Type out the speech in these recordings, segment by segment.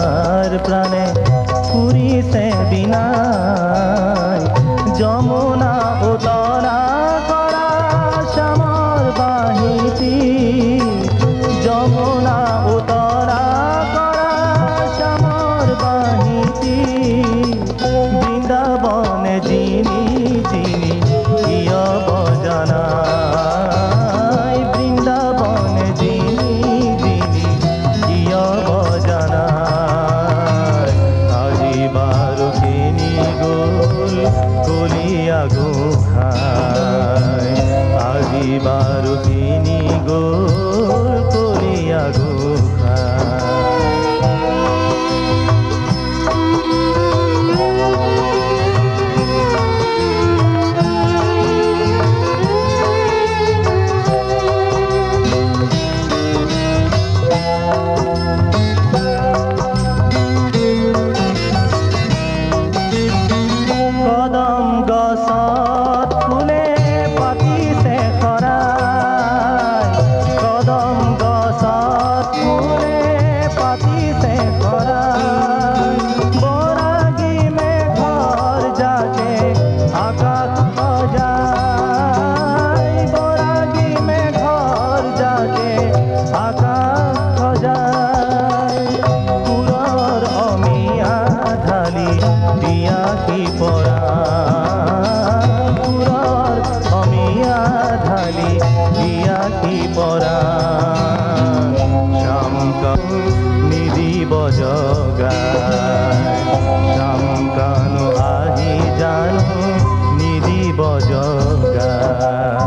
আমার প্রাণে পুরিছে বিনাই যমুনা উতরা করা শ্যামর বাহিতি যমুনা উতরা করা শ্যামর বাহিতি বৃন্দাবনে যিনি যিনি ইয় বজানাই বৃন্দাবনে যিনি যিনি ইয় বজানাই আজি বারুকিনী গোল কলিয়া গোহাই আজি বারুকিনী গোল কলিয়া গোহাই কদম গছত ফুলে পাতিছে খৰাই কদম গছত ফুলে পাতিছে খৰাই বৰাগী মেঘৰ জাকে আকাশ সজাই বৰাগী মেঘৰ জাকে আকাশ সজাই পুৰৰ অমিয়া ঢালি দিয়া কি পৰা পুৰৰ অমিয়া ঢালি দিয়া কি পৰা শ্যাম নিদিব জগাই শ্যাম কানু আহি জানো নিদিব জগাই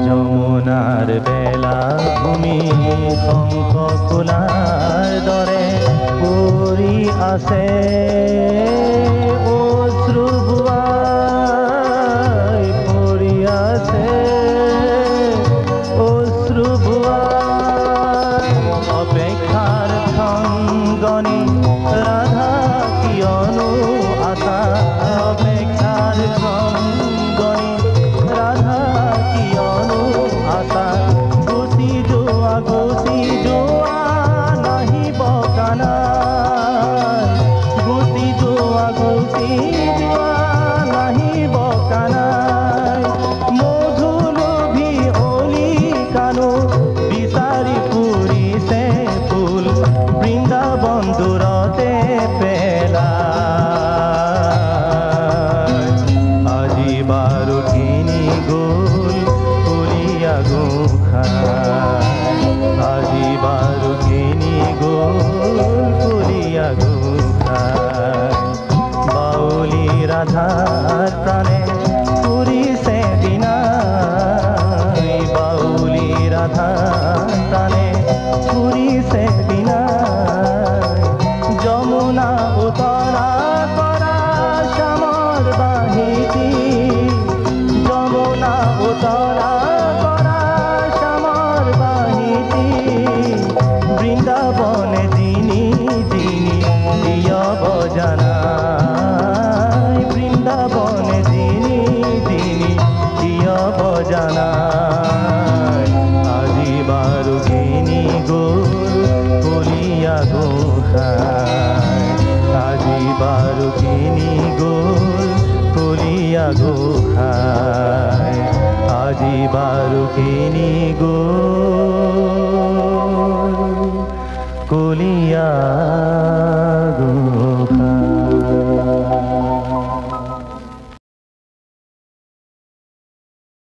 যমুনাৰ বেলা ভূমি শংখ ফুলাৰ দৰে পৰি আছে অশ্ৰু বোৱাই পৰি আছে অশ্ৰু বোৱাই অপেক্ষাৰ খংগনি ৰাধা কিয়নো আশা অপেক্ষাৰ খংগনি ৰাধা গুচি যোৱা নাহিব কানাই গুচি যোৱা নাহিব কানাই মধুলোভী অলি কানো বিচাৰি ফুৰিছে ফুল বৃন্দাবন দূৰতে পেলাই আজি বাৰুকিনী গ'ল কলিয়া গোহাই আজি বাৰুকিনী গ'ল কলিয়া গোহাই বাউলী ৰাধাৰ প্ৰাণে পুৰিছে বিনাই বাউলী ৰাধাৰ প্ৰাণে পুৰিছে বিনাই যমুনা উতৰা কৰা শ্যামৰ বাহিতি যমুনা উতৰা বৃন্দাবনে যিনি যিনি ইয় বজানাই বৃন্দাবনে যিনি যিনি ইয় বজানাই আজি বাৰুকিনী গ'ল কলিয়া গোহাই আজি বাৰুকিনী গ'ল কলিয়া গোহাই আজি বাৰুকিনী গ'ল কলিয়া গোহাই